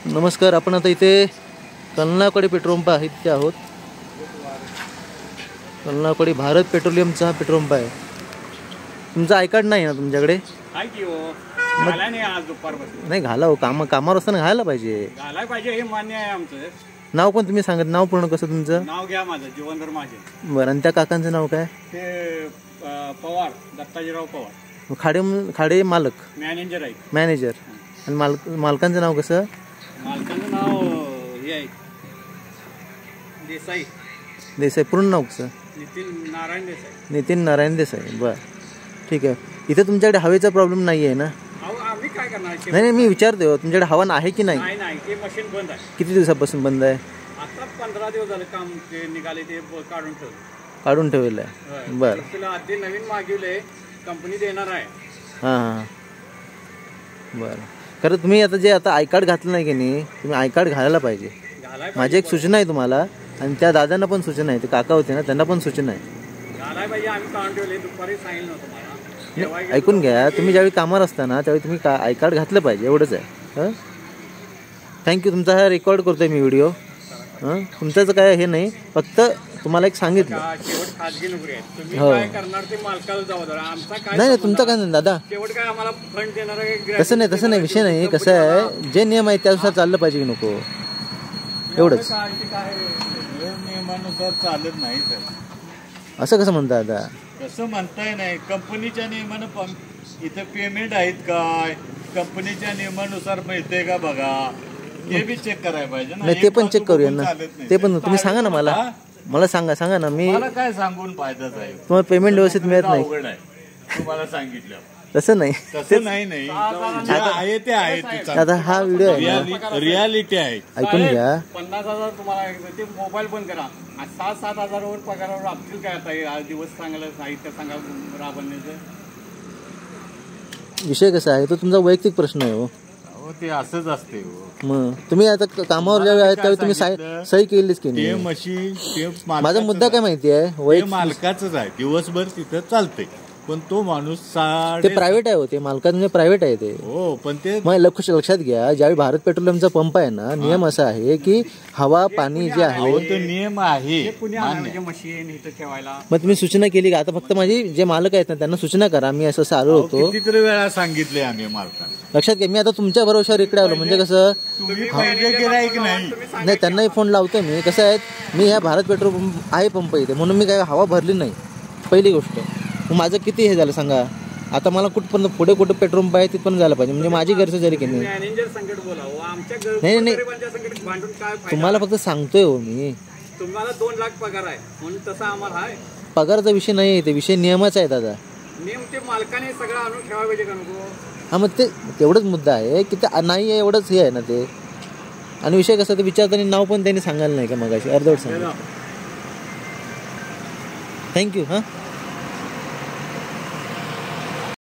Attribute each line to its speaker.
Speaker 1: नमस्कार. आपण आता इथे कलनाकडे पेट्रोल पंप आहे तिथे आहोत. कलनाकडे भारत पेट्रोलियमचा पेट्रोल पंप आहे. तुमचं आय कार्ड नाही ना तुमच्याकडे? नाही घाला हो, कामावर असताना घालायला पाहिजे.
Speaker 2: हे मान्य आहे आमचं.
Speaker 1: नाव पण तुम्ही सांगत, नाव पूर्ण कसं तुमचं?
Speaker 2: नाव घ्या माझं जीवनधर माझे.
Speaker 1: बरं. आणि त्या काकांचं नाव काय?
Speaker 2: ते पवार, दत्ताजीराव पवार.
Speaker 1: खाडे मालक,
Speaker 2: मॅनेजर आहे.
Speaker 1: मॅनेजर. आणि मालकांचं नाव कसं?
Speaker 2: मालकाचं नाव हे आहे देसाई.
Speaker 1: देसाई. पूर्ण नाव कसं?
Speaker 2: नितीन नारायण देसाई.
Speaker 1: नितीन नारायण देसाई. बरं, ठीक आहे. इथे तुमच्याकडे हवेचा प्रॉब्लेम नाही आहे ना?
Speaker 2: आम्ही काय करणार?
Speaker 1: नाही, मी विचारतो तुमच्याकडे हवा आहे की नाही?
Speaker 2: नाही, ते मशीन बंद आहे.
Speaker 1: किती दिवसापासून बंद आहे?
Speaker 2: आता 15 दिवस झाले. काम ते निघाले ते
Speaker 1: काढून ठेवलेलं आहे. बरं.
Speaker 2: तुला आधी नवीन मागवले, कंपनी देणार आहे.
Speaker 1: हां. बरं. खरं तुम्ही आता आय कार्ड घातलं नाही की नाही, तुम्ही आय कार्ड घालायला पाहिजे. माझी एक सूचना आहे तुम्हाला. आणि त्या दादांना पण सूचना आहे, ते काका होते ना, त्यांना पण सूचना आहे.
Speaker 2: घालाय पाहिजे. आम्ही काढून ठेवले. दुपारी सांगितलं नव्हतं मला.
Speaker 1: ऐकून घ्या. तुम्ही ज्यावेळी कामावर असताना त्यावेळी तुम्ही आय कार्ड घातलं पाहिजे, एवढंच आहे. थँक्यू. तुमचा हा रेकॉर्ड करतोय मी व्हिडिओ. तुमचं काय हे नाही, फक्त तुम्हाला एक सांगितलं. नाही, तुमचं काय नाही दादा. तसं नाही, विषय नाही. कसं आहे, जे नियम आहे त्यानुसार चाललं पाहिजे की नको, एवढंच.
Speaker 2: नियमानुसार चालत नाही सर.
Speaker 1: असं कसं म्हणता आता?
Speaker 2: कसं म्हणताय नाही. कंपनीच्या नियमानं इथं पेमेंट आहेत काय, कंपनीच्या नियमानुसार मिळते का बघा, हे बी चेक करायला पाहिजे ना.
Speaker 1: नाही, ते पण चेक करूया ना. ते पण तुम्ही सांगा ना मला सांगा ना. मी
Speaker 2: काय सांगून फायदाच आहे?
Speaker 1: तुम्हाला पेमेंट व्यवस्थित मिळत नाही.
Speaker 2: तुम्हाला सांगितलं
Speaker 1: तसं नाही.
Speaker 2: आहे ते आहे.
Speaker 1: आता हा व्हिडिओ आहे,
Speaker 2: रियालिटी आहे.
Speaker 1: ऐकून घ्या.
Speaker 2: 50,000 तुम्हाला ते मोबाईल बंद करा. 7,000 वर पगारावर राबतील काय? आता दिवस चांगलं साहित्य सांगा राबवण्याचं.
Speaker 1: विषय कसा आहे, तो तुमचा वैयक्तिक प्रश्न आहे. हो,
Speaker 2: ते असंच असते.
Speaker 1: मग तुम्ही आता कामावर ज्यावेळी आहेत त्यावेळी तुम्ही सही केलीच की नाही?
Speaker 2: मशीन
Speaker 1: माझा मुद्दा काय माहिती आहे,
Speaker 2: मालकाचंच आहे. दिवसभर तिथं चालते, पण तो माणूस
Speaker 1: ते प्रायव्हेट आहे. होते मालकाचं म्हणजे प्रायव्हेट आहे ते.
Speaker 2: हो, पण ते
Speaker 1: मग लक्षात घ्या. ज्यावेळी भारत पेट्रोलियमचा पंप आहे ना, नियम असा आहे की हवा पाणी जे आहे
Speaker 2: तो नियम आहे. मशीन इथं ठेवायला.
Speaker 1: मग तुम्ही सूचना केली का? आता फक्त माझी जे मालक आहेत ना त्यांना सूचना करा. मी असं आलो होतो,
Speaker 2: कितीतरी वेळा सांगितले आम्ही मालकांना.
Speaker 1: लक्षात घ्या. मी आता तुमच्या भरोशावर इकडे आलो, म्हणजे कसं नाही, त्यांनाही फोन लावतोय मी. कसं आहे, मी ह्या भारत पेट्रोल पंप आहे पंप इथे, म्हणून मी काय हवा भरली नाही, पहिली गोष्ट. माझं किती हे झालं सांगा. आता मला कुठपर्यंत पुढे कुठं पेट्रोल पंप आहे तिथपर्यंत झालं पाहिजे, म्हणजे माझी गरज जरी की नाही. तुम्हाला फक्त सांगतोय हो मी.
Speaker 2: तुम्हाला 2 लाख पगार आहे म्हणून तसा आम्हाला आहे.
Speaker 1: पगाराचा विषय नाही, ते विषय नियमाचा आहे दादा.
Speaker 2: नियम ते मालकाने सगळं आणून ठेवायला पाहिजे का नको?
Speaker 1: हा, मग ते तेवढंच मुद्दा आहे की ते नाही आहे, एवढंच हे आहे ना ते. आणि विषय कसा, ते विचारताना नाव पण त्यांनी सांगायला नाही का मगाशी, अर्धवट सांगा. थँक्यू. हां.